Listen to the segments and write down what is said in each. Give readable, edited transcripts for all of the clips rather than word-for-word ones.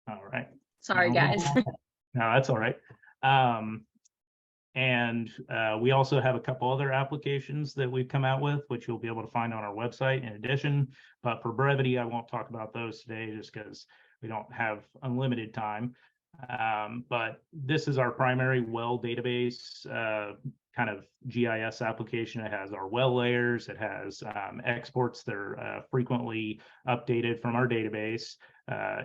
All right. Sorry, guys. No, that's all right. And we also have a couple other applications that we've come out with, which you'll be able to find on our website in addition. But for brevity, I won't talk about those today just because we don't have unlimited time. But this is our primary well database kind of GIS application. It has our well layers. It has exports that are frequently updated from our database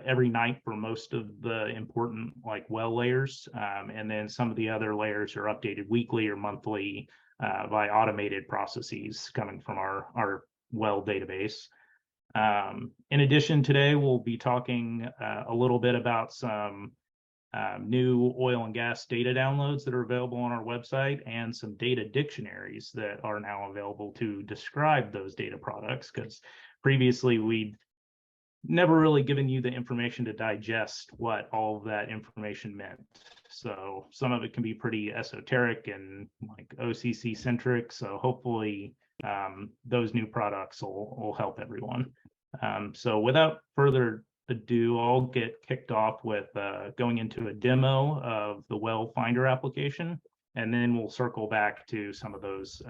every night for most of the important like well layers. And then some of the other layers are updated weekly or monthly by automated processes coming from our well database. In addition, today we'll be talking a little bit about some new oil and gas data downloads that are available on our website and some data dictionaries that are now available to describe those data products, because previously we'd never really given you the information to digest what all of that information meant. So some of it can be pretty esoteric and like OCC centric. So hopefully those new products will help everyone. So without further ado, I'll get kicked off with going into a demo of the Well Finder application, and then we'll circle back to some of those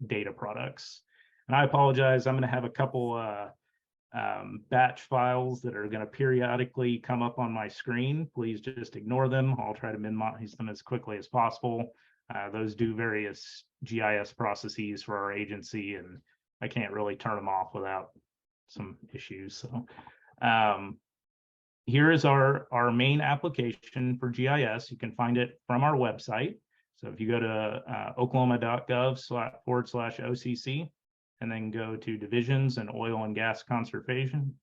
data products. And I apologize, I'm going to have a couple batch files that are going to periodically come up on my screen. Please just ignore them. I'll try to minimize them as quickly as possible. Those do various GIS processes for our agency, and I can't really turn them off without some issues. So here is our main application for GIS. You can find it from our website. So if you go to oklahoma.gov/OCC and then go to divisions and oil and gas conservation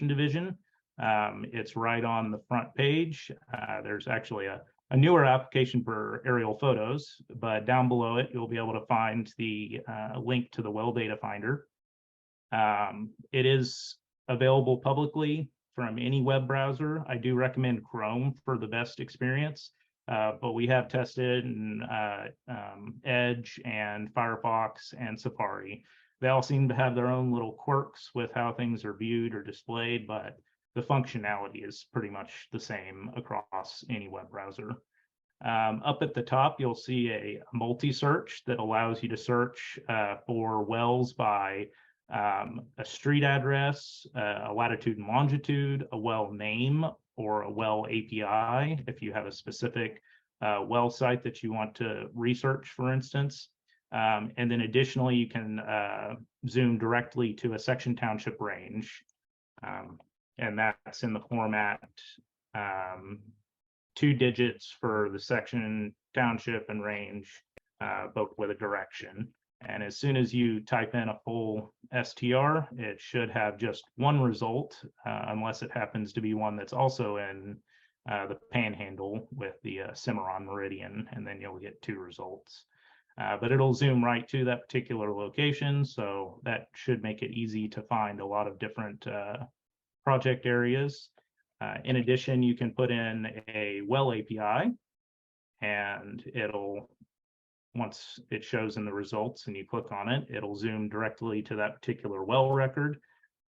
division, it's right on the front page. There's actually a newer application for aerial photos, but down below it, you'll be able to find the link to the well data finder. It is available publicly from any web browser. I do recommend Chrome for the best experience, but we have tested in Edge and Firefox and Safari. They all seem to have their own little quirks with how things are viewed or displayed, but the functionality is pretty much the same across any web browser. Up at the top, you'll see a multi-search that allows you to search for wells by a street address, a latitude and longitude, a well name, or a well API if you have a specific well site that you want to research, for instance. And then additionally, you can zoom directly to a section township range. And that's in the format 2 digits for the section, township, and range, both with a direction. And as soon as you type in a full STR, it should have just one result, unless it happens to be one that's also in the panhandle with the Cimarron Meridian, and then you'll get 2 results. But it'll zoom right to that particular location, so that should make it easy to find a lot of different project areas. In addition, you can put in a well API, and it'll, once it shows in the results and you click on it, it'll zoom directly to that particular well record.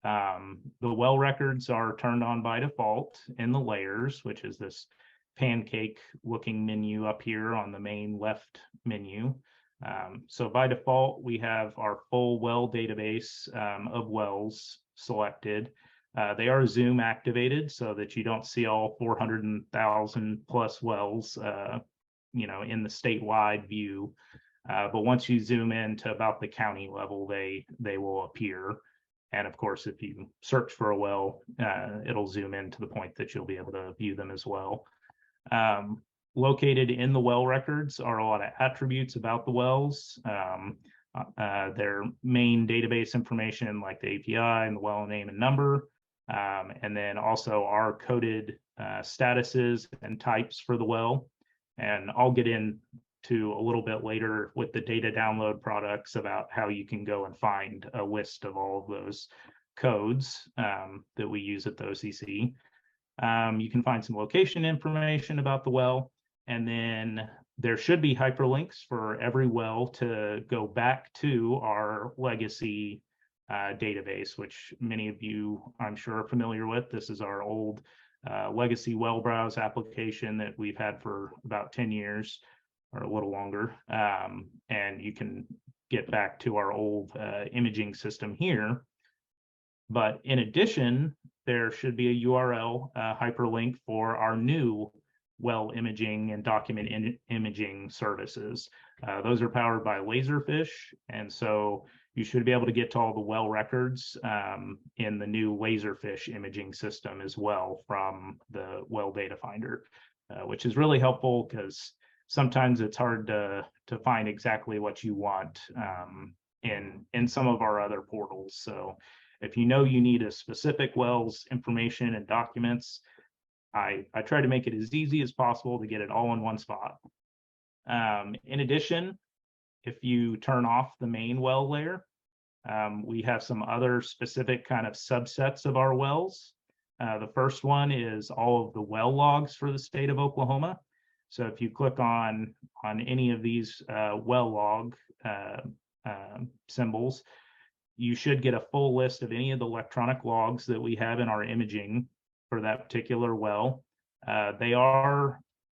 The well records are turned on by default in the layers, which is this pancake looking menu up here on the main left menu. So by default, we have our full well database of wells selected. They are zoom activated so that you don't see all 400,000 plus wells in the statewide view, but once you zoom in to about the county level, they will appear. And of course, if you search for a well, it'll zoom in to the point that you'll be able to view them as well. Located in the well records are a lot of attributes about the wells, their main database information like the API and the well name and number, and then also our coded statuses and types for the well. And I'll get into a little bit later with the data download products about how you can go and find a list of all of those codes that we use at the OCC. You can find some location information about the well, and then there should be hyperlinks for every well to go back to our legacy database, which many of you, I'm sure, are familiar with. This is our old legacy well browse application that we've had for about 10 years or a little longer. And you can get back to our old imaging system here. But in addition, there should be a URL hyperlink for our new well imaging and document imaging services. Those are powered by Laserfish, and so you should be able to get to all the well records in the new Laserfish imaging system as well from the well data finder, which is really helpful because sometimes it's hard to find exactly what you want in some of our other portals. So if you know you need a specific well's information and documents, I try to make it as easy as possible to get it all in one spot. In addition, if you turn off the main well layer, we have some other specific kind of subsets of our wells. The first one is all of the well logs for the state of Oklahoma. So if you click on any of these well log symbols, you should get a full list of any of the electronic logs that we have in our imaging for that particular well.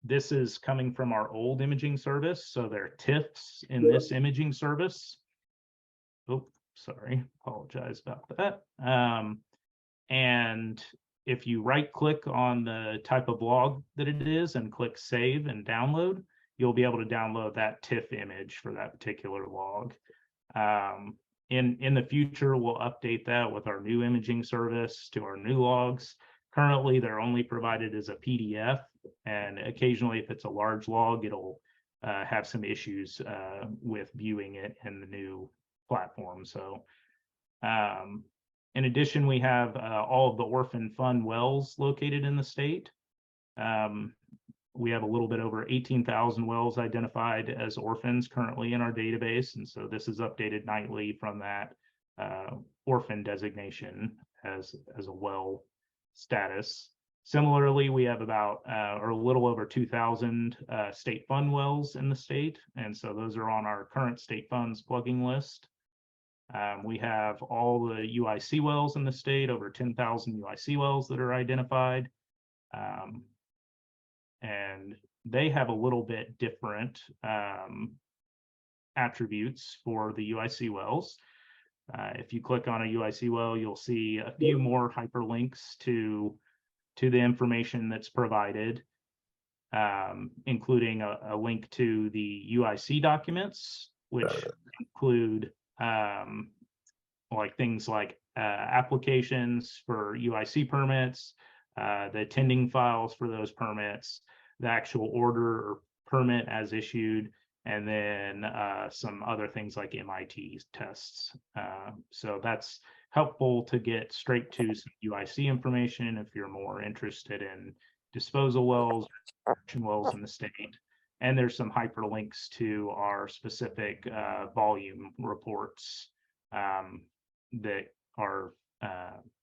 This is coming from our old imaging service, so they're TIFFs in this imaging service. Oh, sorry, apologize about that. And if you right click on the type of log that it is and click save and download, you'll be able to download that TIFF image for that particular log. In the future, we'll update that with our new imaging service to our new logs. Currently, they're only provided as a PDF, and occasionally, if it's a large log, it'll have some issues with viewing it in the new platform. So, in addition, we have all of the orphan fund wells located in the state. We have a little bit over 18,000 wells identified as orphans currently in our database, and so this is updated nightly from that orphan designation as a well status. Similarly, we have about or a little over 2,000 state fund wells in the state, and so those are on our current state funds plugging list. We have all the UIC wells in the state, over 10,000 UIC wells that are identified. And they have a little bit different attributes for the UIC wells. If you click on a UIC well, you'll see a few more hyperlinks to the information that's provided, including a link to the UIC documents, which include like things like applications for UIC permits, the attending files for those permits, the actual order or permit as issued, and then some other things like MIT tests. So that's helpful to get straight to some UIC information if you're more interested in disposal wells, action wells in the state. And there's some hyperlinks to our specific volume reports that are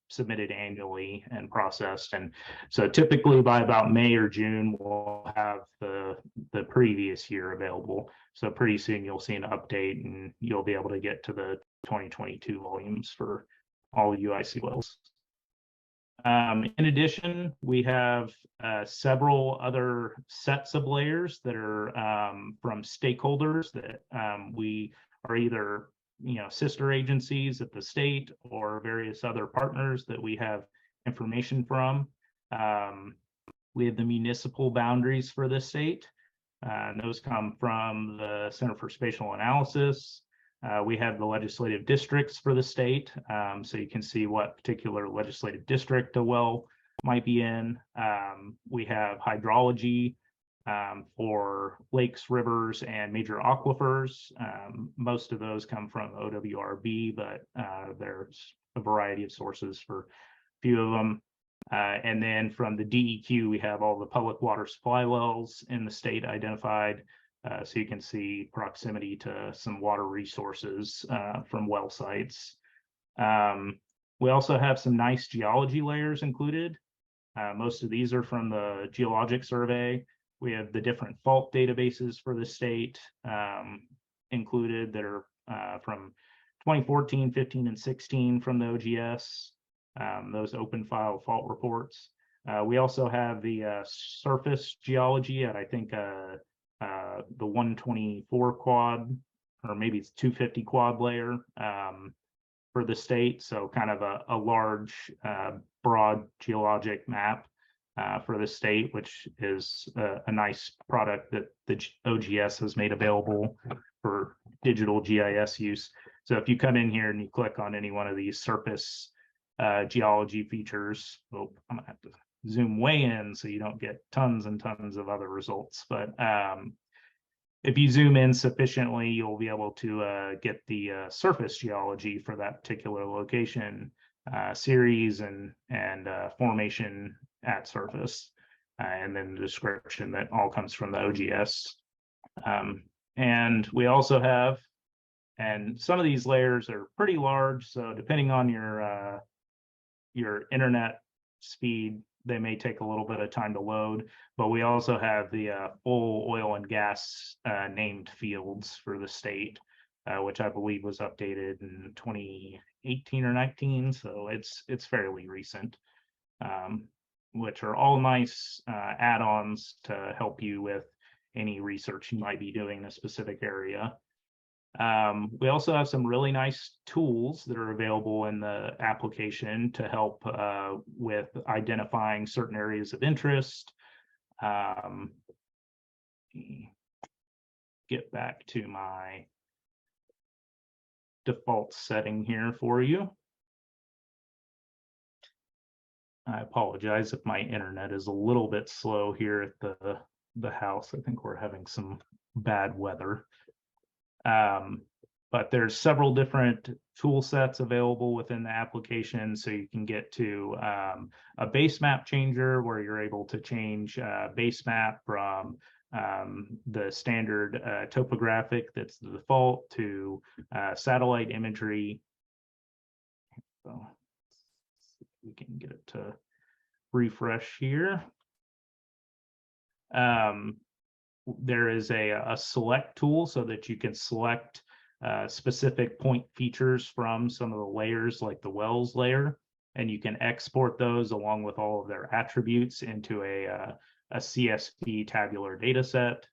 submitted annually and processed. And so typically by about May or June, we'll have the previous year available. So pretty soon you'll see an update and you'll be able to get to the 2022 volumes for all UIC wells. In addition, we have several other sets of layers that are from stakeholders that we are either sister agencies at the state or various other partners that we have information from. We have the municipal boundaries for the state, and those come from the Center for Spatial Analysis. We have the legislative districts for the state, so you can see what particular legislative district a well might be in. We have hydrology for lakes, rivers, and major aquifers. Most of those come from OWRB, but there's a variety of sources for a few of them. And then from the DEQ, we have all the public water supply wells in the state identified. So you can see proximity to some water resources from well sites. We also have some nice geology layers included. Most of these are from the Geologic Survey. We have the different fault databases for the state included that are from 2014, 15, and 16 from the OGS, those open file fault reports. We also have the surface geology at, I think, the 124 quad, or maybe it's 250 quad layer for the state. So kind of a large, broad geologic map for the state, which is a nice product that the OGS has made available for digital GIS use. So if you come in here and you click on any one of these surface geology features, oh, I'm gonna have to zoom way in so you don't get tons and tons of other results. But if you zoom in sufficiently, you'll be able to get the surface geology for that particular location, series and formation at surface, and then the description that all comes from the OGS. And we also have, and some of these layers are pretty large, so depending on your internet speed, they may take a little bit of time to load, but we also have the full oil and gas named fields for the state, which I believe was updated in 2018 or 19, so it's fairly recent, which are all nice add-ons to help you with any research you might be doing in a specific area. We also have some really nice tools that are available in the application to help with identifying certain areas of interest. Get back to my default setting here for you. I apologize if my internet is a little bit slow here at the house. I think we're having some bad weather. But there's several different tool sets available within the application. So you can get to a base map changer where you're able to change base map from the standard topographic that's the default to satellite imagery. So we can get it to refresh here. There is a select tool so that you can select specific point features from some of the layers, like the wells layer, and you can export those along with all of their attributes into a CSV tabular data set.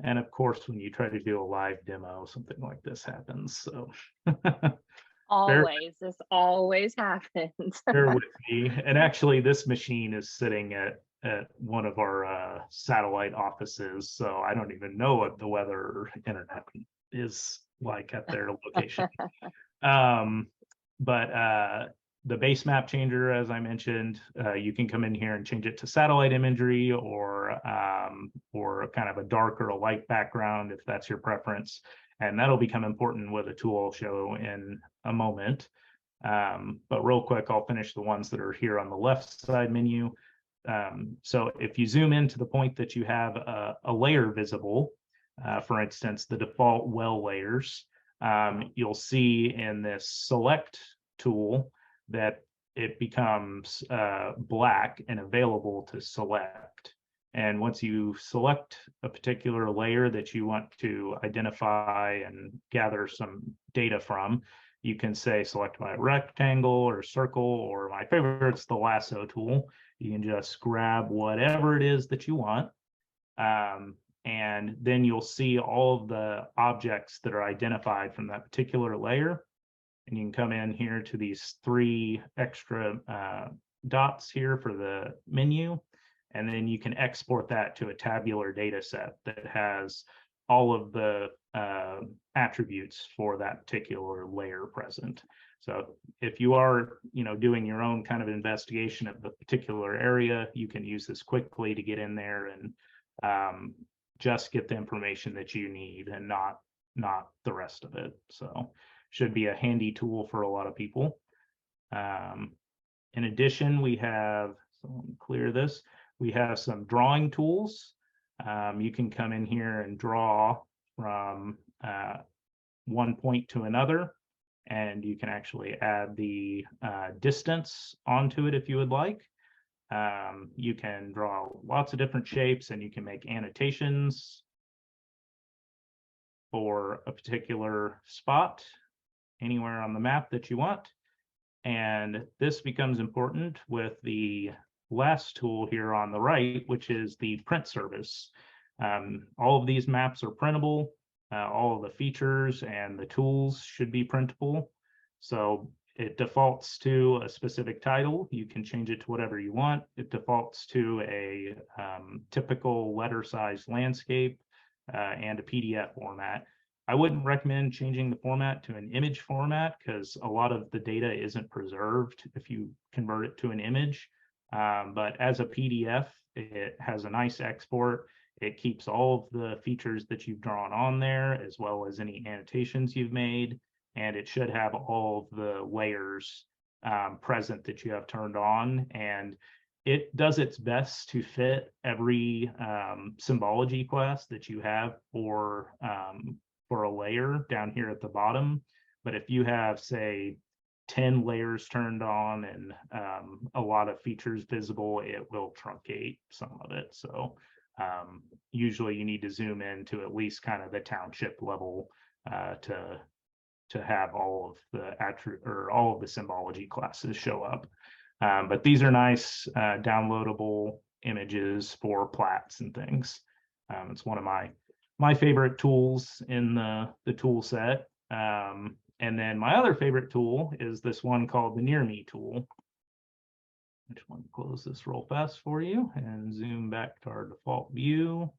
And of course, when you try to do a live demo, something like this happens. So Always, this always happens. bear with me. And actually, this machine is sitting at one of our satellite offices, so I don't even know what the weather or internet is like at their location. But the base map changer, as I mentioned, you can come in here and change it to satellite imagery or kind of a dark or a light background if that's your preference. And that'll become important with a tool I'll show in a moment. But real quick, I'll finish the ones that are here on the left side menu. So if you zoom in to the point that you have a layer visible, for instance, the default well layers, you'll see in this select tool that it becomes black and available to select. And once you select a particular layer that you want to identify and gather some data from, you can say select by rectangle or circle, or my favorite is the lasso tool. You can just grab whatever it is that you want. And then you'll see all of the objects that are identified from that particular layer. And you can come in here to these three extra dots here for the menu. And then you can export that to a tabular data set that has all of the attributes for that particular layer present. So if you are, doing your own kind of investigation of the particular area, you can use this quickly to get in there and just get the information that you need and not the rest of it. So should be a handy tool for a lot of people. In addition, we have, so let me clear this. We have some drawing tools. You can come in here and draw from one point to another, and you can actually add the distance onto it if you would like. You can draw lots of different shapes, and you can make annotations. for a particular spot anywhere on the map that you want. And this becomes important with the last tool here on the right, which is the print service. All of these maps are printable. All of the features and the tools should be printable. So it defaults to a specific title. You can change it to whatever you want. It defaults to a typical letter size landscape and a PDF format. I wouldn't recommend changing the format to an image format because a lot of the data isn't preserved if you convert it to an image. But as a PDF, it has a nice export. It keeps all of the features that you've drawn on there, as well as any annotations you've made. And it should have all of the layers present that you have turned on. And it does its best to fit every symbology class that you have for a layer down here at the bottom. But if you have, say, 10 layers turned on and a lot of features visible, it will truncate some of it. So usually you need to zoom in to at least kind of the township level to have all of the symbology classes show up. But these are nice downloadable images for plats and things. It's one of my favorite tools in the tool set. And then my other favorite tool is this one called the Near Me tool. I just want to close this real fast for you and zoom back to our default view.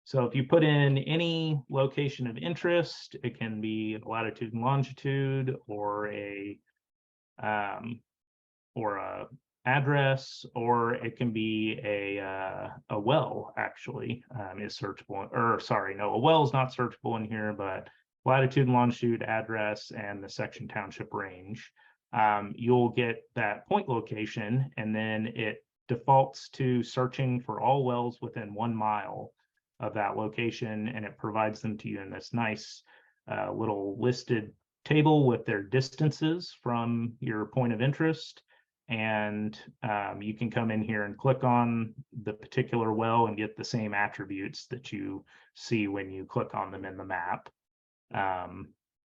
So if you put in any location of interest, it can be latitude and longitude or a address, or it can be a well actually is searchable, or sorry, no, a well is not searchable in here, but latitude and longitude, address, and the section township range. You'll get that point location, and then it defaults to searching for all wells within 1 mile of that location, and it provides them to you in this nice little listed table with their distances from your point of interest. And you can come in here and click on the particular well and get the same attributes that you see when you click on them in the map.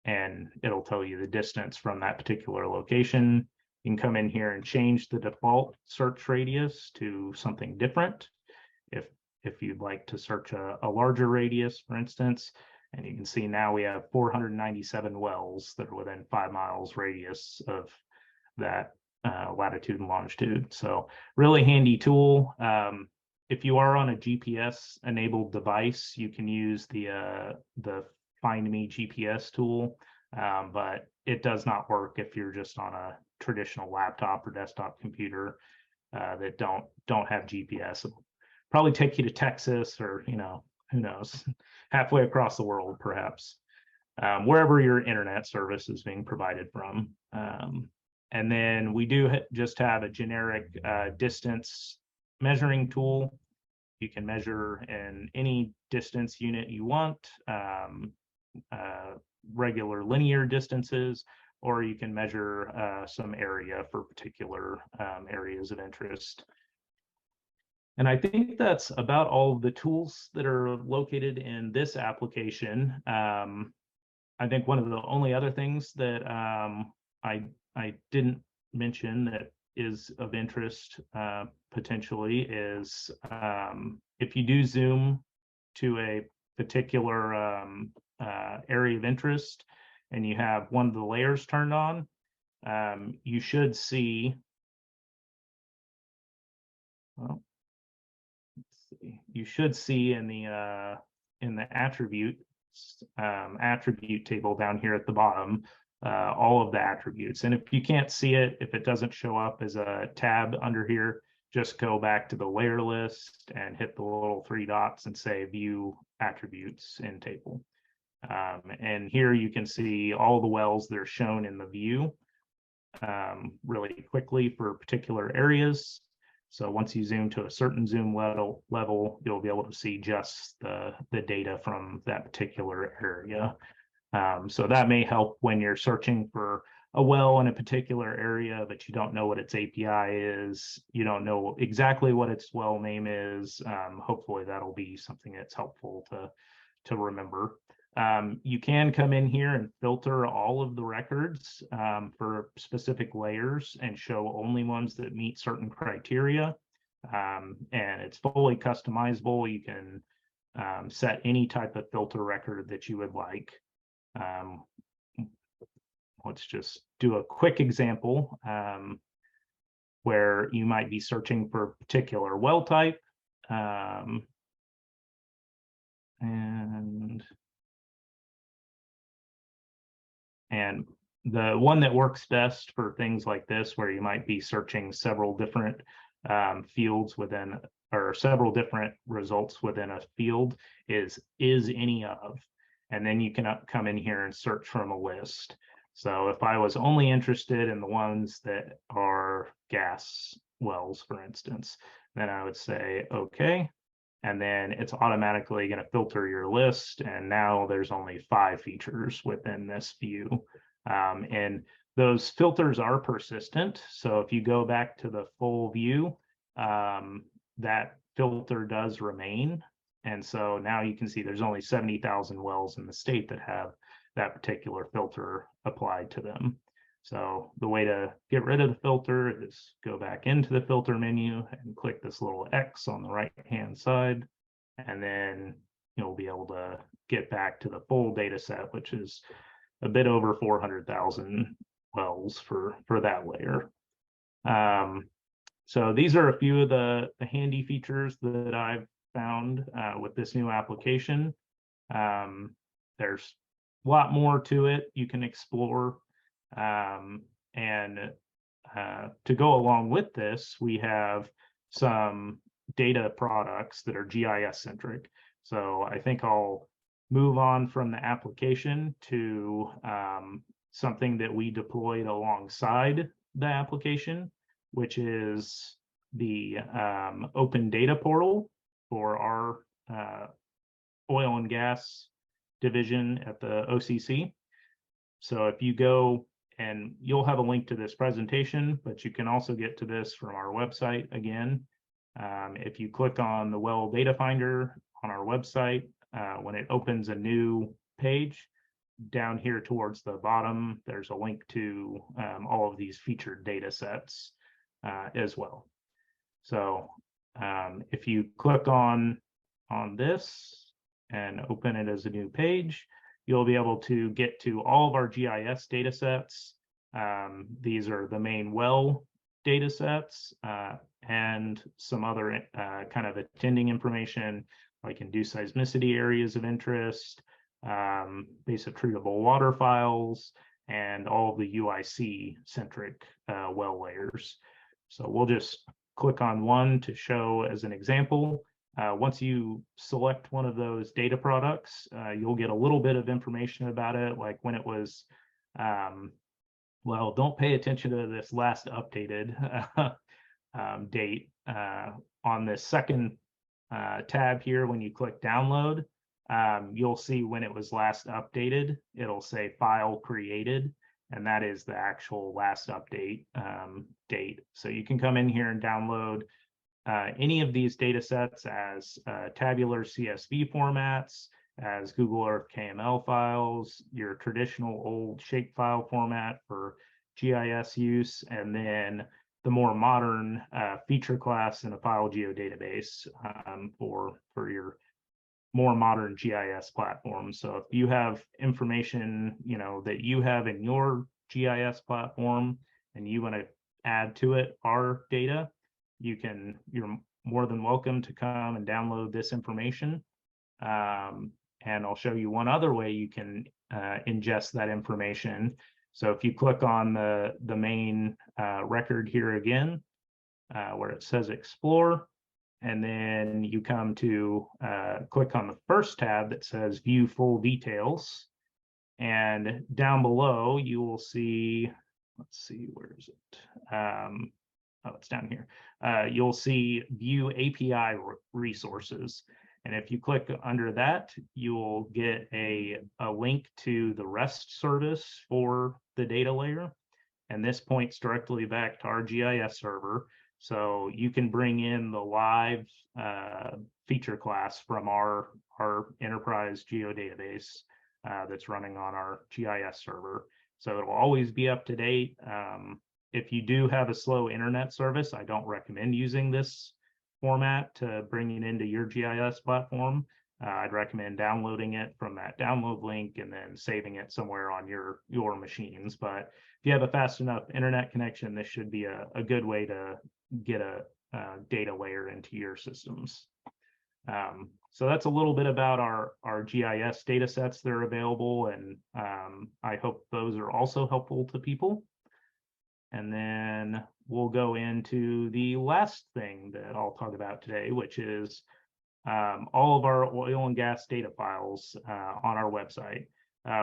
And it'll tell you the distance from that particular location. You can come in here and change the default search radius to something different if you'd like to search a larger radius, for instance. And you can see now we have 497 wells that are within 5 miles radius of that latitude and longitude. So really handy tool. If you are on a GPS enabled device, you can use the Find Me GPS tool, but it does not work if you're just on a traditional laptop or desktop computer that don't have GPS. It'll probably take you to Texas, or who knows, halfway across the world perhaps, wherever your internet service is being provided from. And then we do just have a generic distance measuring tool. You can measure in any distance unit you want, regular linear distances, or you can measure some area for particular areas of interest. And I think that's about all of the tools that are located in this application. I think one of the only other things that I didn't mention that is of interest potentially is if you do zoom to a particular area of interest and you have one of the layers turned on, you should see, well, let's see, you should see in the attribute table down here at the bottom all of the attributes. And if you can't see it, if it doesn't show up as a tab under here, just go back to the layer list and hit the little 3 dots and say view attributes in table. And here you can see all the wells that are shown in the view really quickly for particular areas. So once you zoom to a certain zoom level, you'll be able to see just the data from that particular area. So that may help when you're searching for a well in a particular area, but you don't know what its API is. You don't know exactly what its well name is. Hopefully that'll be something that's helpful to remember. You can come in here and filter all of the records for specific layers and show only ones that meet certain criteria. And it's fully customizable. You can set any type of filter record that you would like. Let's just do a quick example where you might be searching for a particular well type. And the one that works best for things like this, where you might be searching several different fields within, or several different results within a field, is any of. And then you can come in here and search from a list. So if I was only interested in the ones that are gas wells, for instance, then I would say, okay. And then it's automatically going to filter your list. And now there's only 5 features within this view. And those filters are persistent. So if you go back to the full view, that filter does remain. And so now you can see there's only 70,000 wells in the state that have that particular filter applied to them. So the way to get rid of the filter is go back into the filter menu and click this little X on the right-hand side. And then you'll be able to get back to the full data set, which is a bit over 400,000 wells for that layer. So these are a few of the handy features that I've found with this new application. There's a lot more to it you can explore. And to go along with this, we have some data products that are GIS centric. So I think I'll move on from the application to something that we deployed alongside the application, which is the open data portal for our oil and gas division at the OCC. So if you go, and you'll have a link to this presentation, but you can also get to this from our website again. If you click on the well data finder on our website, when it opens a new page, down here towards the bottom, there's a link to all of these featured data sets as well. So if you click on this and open it as a new page, you'll be able to get to all of our GIS data sets. These are the main well data sets and some other kind of attending information, like induced seismicity areas of interest, basic treatable water files, and all of the UIC centric well layers. So we'll just click on one to show as an example. Once you select one of those data products, you'll get a little bit of information about it, like when it was, well, don't pay attention to this last updated date. On this second tab here, when you click download, you'll see when it was last updated. It'll say file created, and that is the actual last update date. So you can come in here and download any of these data sets as tabular CSV formats, as Google Earth KML files, your traditional old shapefile format for GIS use, and then the more modern feature class in a file geodatabase for your more modern GIS platform. So if you have information, that you have in your GIS platform and you want to add to it our data, you're more than welcome to come and download this information. And I'll show you one other way you can ingest that information. So if you click on the main record here again, where it says explore, and then you come to click on the first tab that says view full details. And down below, you will see, let's see, where is it? Oh, it's down here. You'll see view API resources. And if you click under that, you'll get a link to the REST service for the data layer. And this points directly back to our GIS server. So you can bring in the live feature class from our enterprise geodatabase that's running on our GIS server. So it'll always be up to date. If you do have a slow internet service, I don't recommend using this format to bring it into your GIS platform. I'd recommend downloading it from that download link and then saving it somewhere on your machines. But if you have a fast enough internet connection, this should be a good way to get a data layer into your systems. So that's a little bit about our GIS data sets that are available, and I hope those are also helpful to people. And then we'll go into the last thing that I'll talk about today, which is all of our oil and gas data files on our website.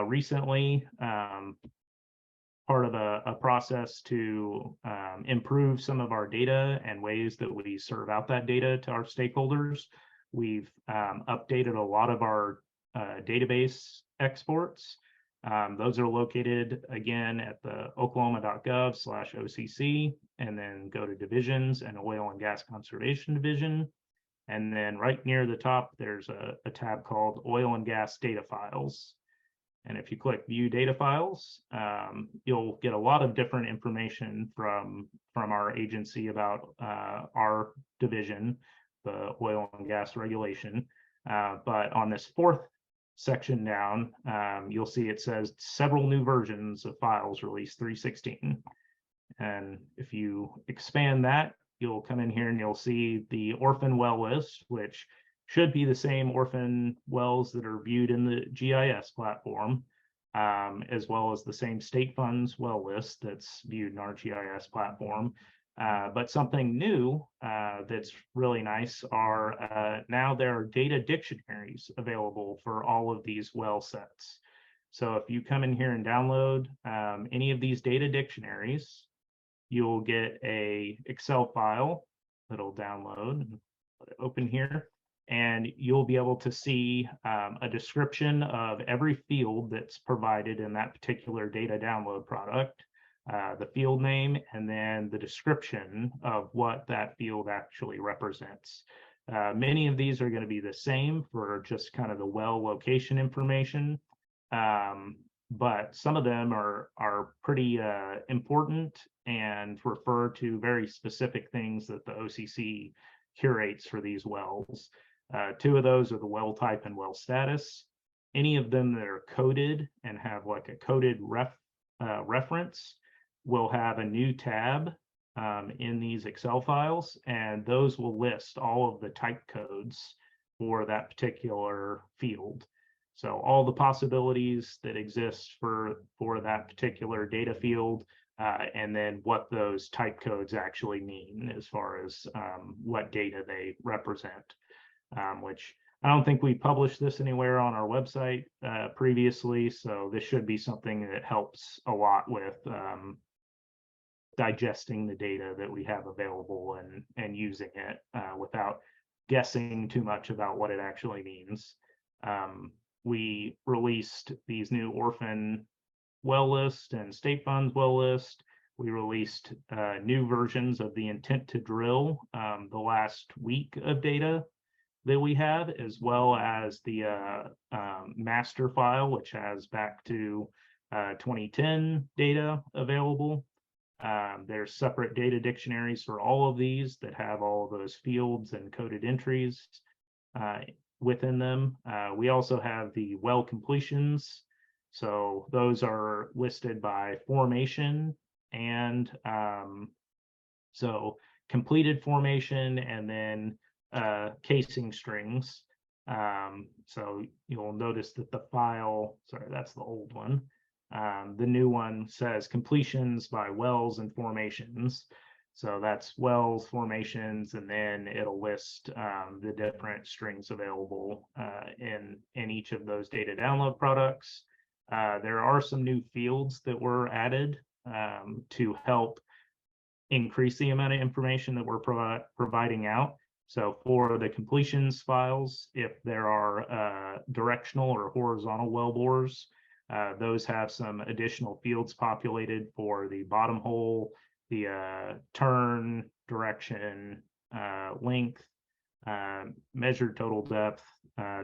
Recently, part of a process to improve some of our data and ways that we serve out that data to our stakeholders, we've updated a lot of our database exports. Those are located again at the oklahoma.gov/OCC, and then go to divisions and oil and gas conservation division. And then right near the top, there's a tab called oil and gas data files. And if you click view data files, you'll get a lot of different information from our agency about our division, the oil and gas regulation. But on this fourth section down, you'll see it says several new versions of files released 3.16. And if you expand that, you'll come in here and you'll see the orphan well list, which should be the same orphan wells that are viewed in the GIS platform, as well as the same state funds well list that's viewed in our GIS platform. But something new that's really nice are now there are data dictionaries available for all of these well sets. So if you come in here and download any of these data dictionaries, you'll get a Excel file that'll download. Let it open here, and you'll be able to see a description of every field that's provided in that particular data download product, the field name, and then the description of what that field actually represents. Many of these are going to be the same for just kind of the well location information, but some of them are pretty important and refer to very specific things that the OCC curates for these wells. Two of those are the well type and well status. Any of them that are coded and have like a coded reference will have a new tab in these Excel files, and those will list all of the type codes for that particular field. So all the possibilities that exist for that particular data field, and then what those type codes actually mean as far as what data they represent, which I don't think we published this anywhere on our website previously, so this should be something that helps a lot with digesting the data that we have available and using it without guessing too much about what it actually means. We released these new orphan well list and state funds well list. We released new versions of the intent to drill the last week of data that we have, as well as the master file, which has back to 2010 data available. There's separate data dictionaries for all of these that have all of those fields and coded entries within them. We also have the well completions. So those are listed by formation and so completed formation and then casing strings. So you'll notice that the file, sorry, that's the old one. The new one says completions by wells and formations. So that's wells, formations, and then it'll list the different strings available in each of those data download products. There are some new fields that were added to help increase the amount of information that we're providing out. So for the completions files, if there are directional or horizontal well bores, those have some additional fields populated for the bottom hole, the turn, direction, length, measured total depth,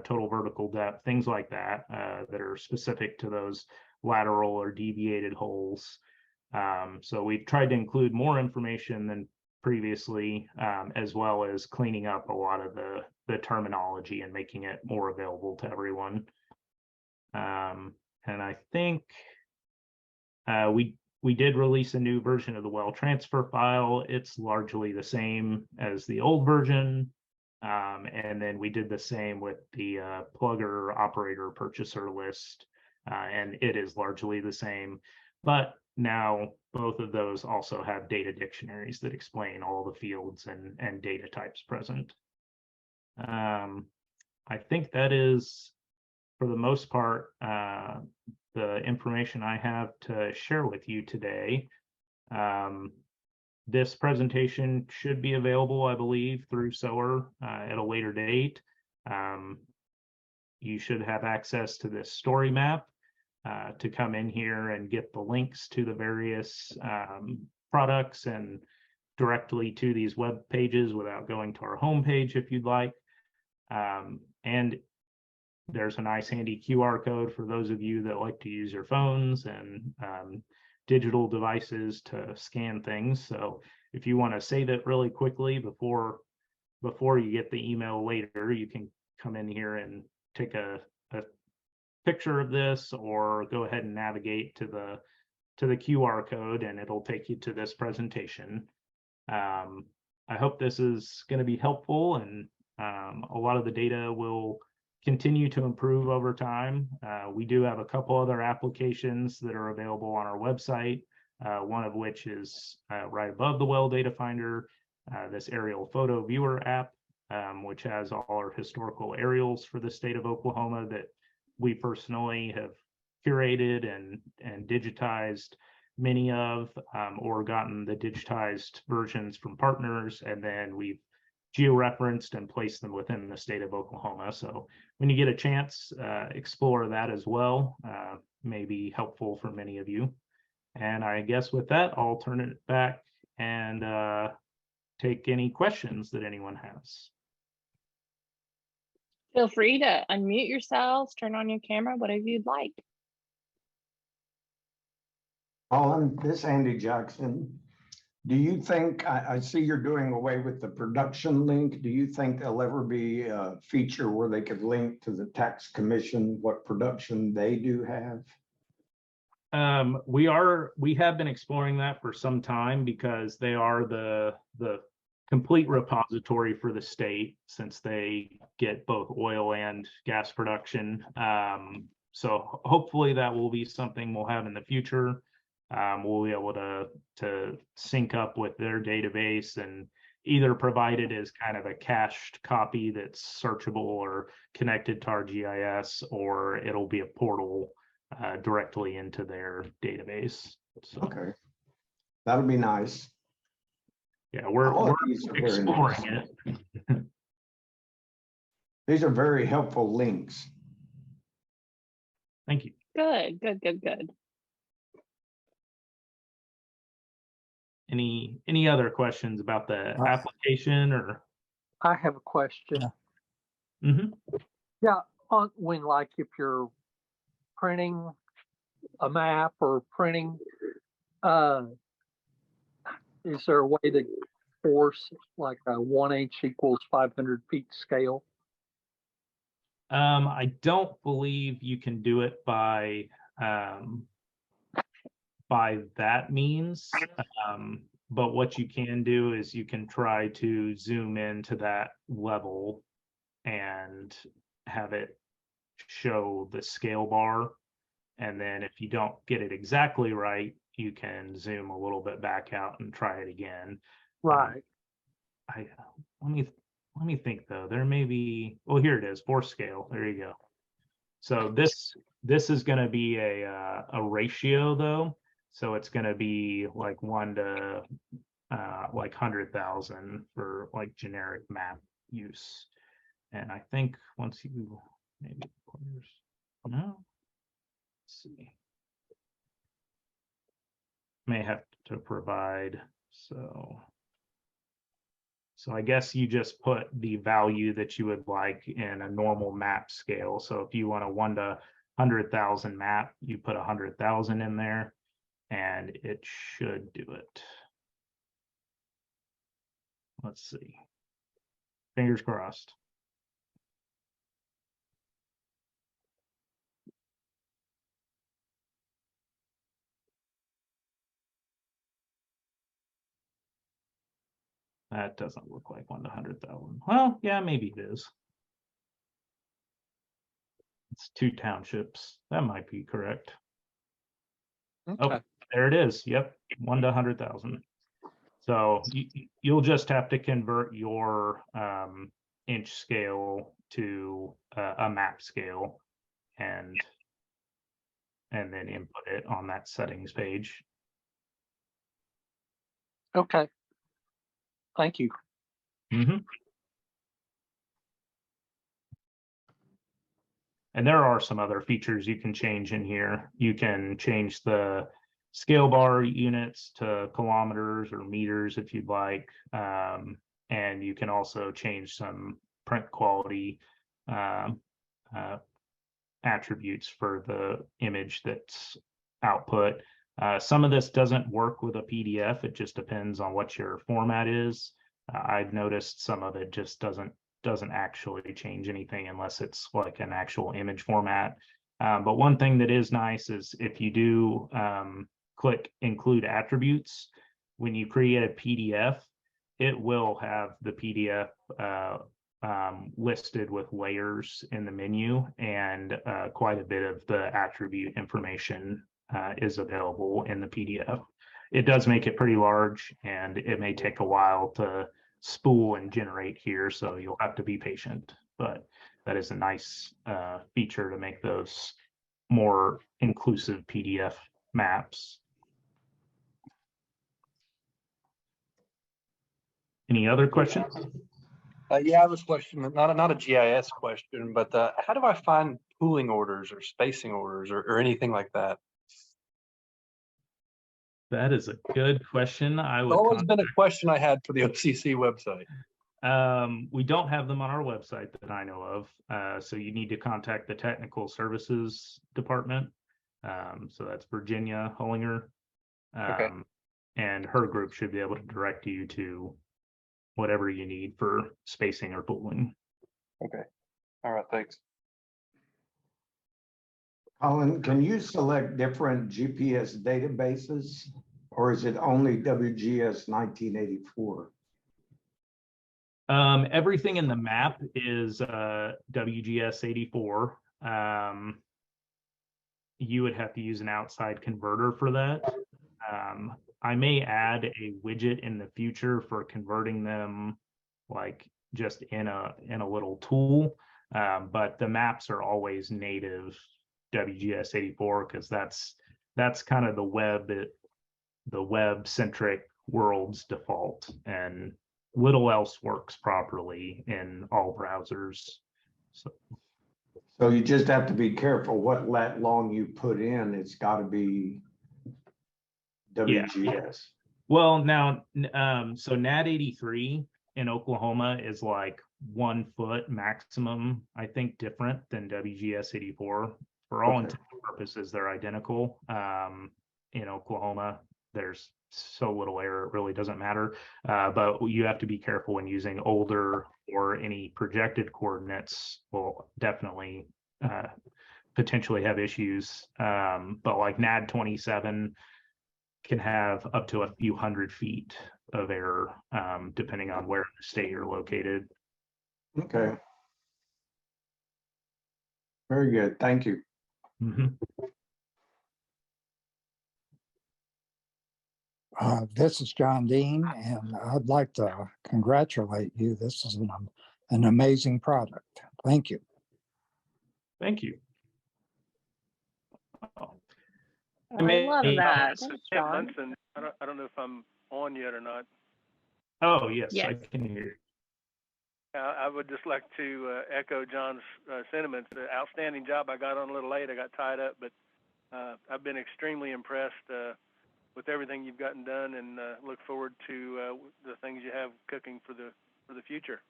total vertical depth, things like that, that are specific to those lateral or deviated holes. So we've tried to include more information than previously, as well as cleaning up a lot of the terminology and making it more available to everyone. And I think we did release a new version of the well transfer file. It's largely the same as the old version. And then we did the same with the plugger operator purchaser list, and it is largely the same. But now both of those also have data dictionaries that explain all the fields and data types present. I think that is, for the most part, the information I have to share with you today. This presentation should be available, I believe, through SOAR at a later date. You should have access to this story map to come in here and get the links to the various products and directly to these web pages without going to our homepage if you'd like. And there's a nice handy QR code for those of you that like to use your phones and digital devices to scan things. So if you want to save it really quickly before you get the email later, you can come in here and take a picture of this, or go ahead and navigate to the QR code and it'll take you to this presentation. I hope this is going to be helpful, and a lot of the data will continue to improve over time. We do have a couple other applications that are available on our website, one of which is right above the well data finder, this aerial photo viewer app, which has all our historical aerials for the state of Oklahoma that we personally have curated and digitized many of, or gotten the digitized versions from partners, and then we've georeferenced and placed them within the state of Oklahoma. So when you get a chance, explore that as well. May be helpful for many of you. And I guess with that, I'll turn it back and take any questions that anyone has. Feel free to unmute yourselves, turn on your camera, whatever you'd like. This is Andy Jackson. Do you think, I see you're doing away with the production link. Do you think there'll ever be a feature where they could link to the tax commission, what production they do have? We have been exploring that for some time, because they are the complete repository for the state, since they get both oil and gas production. So hopefully that will be something we'll have in the future. We'll be able to sync up with their database and either provide it as kind of a cached copy that's searchable or connected to our GIS, or it'll be a portal directly into their database. So, okay, that'll be nice. Yeah, we're exploring it. These are very helpful links. Thank you. Good. Any other questions about the application? Or I have a question. Yeah, when, like, if you're printing a map or printing, is there a way to force like a 1/8 equals 500 feet scale? I don't believe you can do it by that means. But what you can do is you can try to zoom into that level and have it show the scale bar. And then if you don't get it exactly right, you can zoom a little bit back out and try it again. Right. Let me think though. There may be, well, here it is, force scale. There you go. So this is going to be a ratio though. So it's going to be like 1 to like 100,000 for like generic map use. And I think once you maybe no, let's see, may have to provide. So So I guess you just put the value that you would like in a normal map scale. So if you want a 1 to 100,000 map, you put 100,000 in there and it should do it. Let's see. Fingers crossed. That doesn't look like 1 to 100,000. Well, yeah, maybe it is. It's 2 townships. That might be correct. Okay. Oh, there it is. Yep, 1 to 100,000. So you'll just have to convert your inch scale to a map scale and then input it on that settings page. Okay. Thank you. Mhm. And there are some other features you can change in here. You can change the scale bar units to kilometers or meters if you'd like. And you can also change some print quality attributes for the image that's output. Some of this doesn't work with a PDF. It just depends on what your format is. I've noticed some of it just doesn't actually change anything unless it's like an actual image format. But one thing that is nice is if you do click include attributes, when you create a PDF, it will have the PDF listed with layers in the menu, and quite a bit of the attribute information is available in the PDF. It does make it pretty large, and it may take a while to spool and generate here, so you'll have to be patient. But that is a nice feature to make those more inclusive PDF maps. Any other questions? Yeah, I have a question, not a GIS question, but how do I find pooling orders or spacing orders or anything like that? That is a good question. I It's would always been a question I had for the OCC website. we don't have them on our website that I know of. So you need to contact the technical services department. So that's Virginia Hollinger. Okay. And her group should be able to direct you to whatever you need for spacing or pooling. Okay. All right. Thanks. Colin, can you select different GPS databases, or is it only WGS 1984? Everything in the map is WGS 84. You would have to use an outside converter for that. I may add a widget in the future for converting them, like just in a little tool. But the maps are always native WGS 84 because that's kind of the web centric world's default, and little else works properly in all browsers. So you just have to be careful what lat long you put in. It's got to be WGS. Yeah. Well, now, so NAD 83 in Oklahoma is like 1 foot maximum, I think, different than WGS 84. For all intents and purposes, they're identical. In Oklahoma, there's so little error, it really doesn't matter. But you have to be careful when using older or any projected coordinates will definitely potentially have issues. But like NAD 27 can have up to a few hundred feet of error, depending on where in the state you're located. Okay. Very good. Thank you. Mhm. This is John Dean, and I'd like to congratulate you. This is an amazing product. Thank you. Thank you. I love that. So Thanks, Tim John. Munson, I don't know if I'm on yet or not. Oh, yes, Yes. I can hear. I would just like to echo John's sentiments. Outstanding job. I got on a little late. I got tied up, but I've been extremely impressed with everything you've gotten done, and look forward to the things you have cooking for the for the future.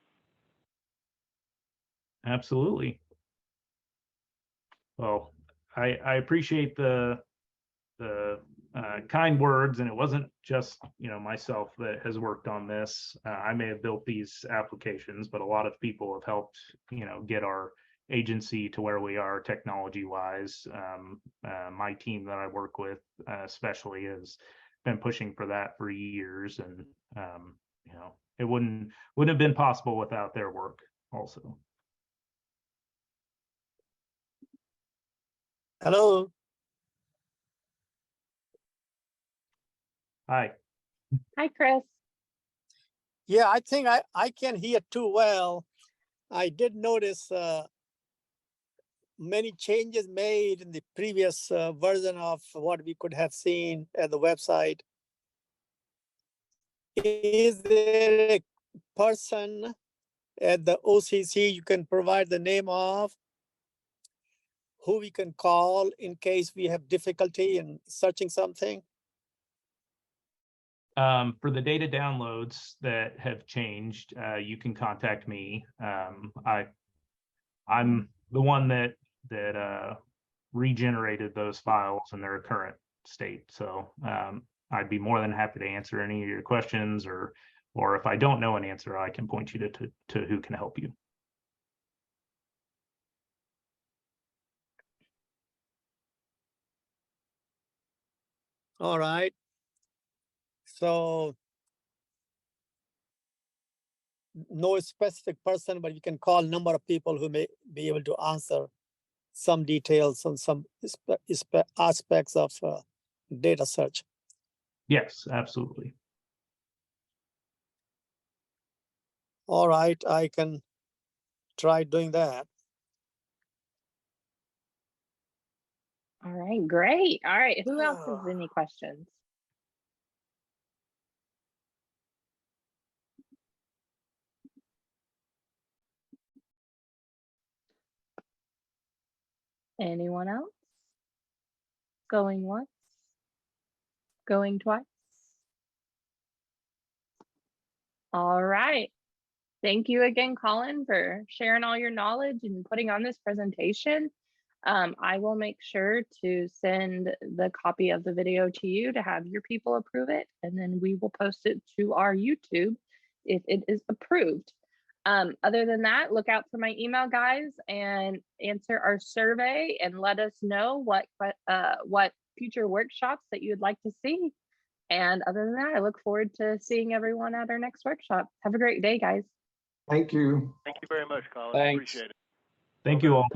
Absolutely. Well, I appreciate the kind words, and it wasn't just myself that has worked on this. I may have built these applications, but a lot of people have helped get our agency to where we are technology wise. My team that I work with especially has been pushing for that for years, and it wouldn't have been possible without their work also. Hello. Hi. Hi, Chris. Yeah, I think I can hear too well. I did notice many changes made in the previous version of what we could have seen at the website. Is there a person at the OCC you can provide the name of who we can call in case we have difficulty in searching something? For the data downloads that have changed, you can contact me. I'm the one that regenerated those files in their current state. So I'd be more than happy to answer any of your questions, or if I don't know an answer, I can point you to who can help you. All right. So no specific person, but you can call number of people who may be able to answer some details on some aspects of data search. Yes, absolutely. All right, I can try doing that. All right, great. All right, who else has any questions? Anyone else? Going once? Going twice? All right. Thank you again, Colin, for sharing all your knowledge and putting on this presentation. I will make sure to send the copy of the video to you to have your people approve it, and then we will post it to our YouTube if it is approved. Other than that, look out for my email, guys, and answer our survey and let us know what future workshops that you'd like to see. And other than that, I look forward to seeing everyone at our next workshop. Have a great day, guys. Thank you. Thank you very much, Colin. Thanks. Appreciate it. Thank you all.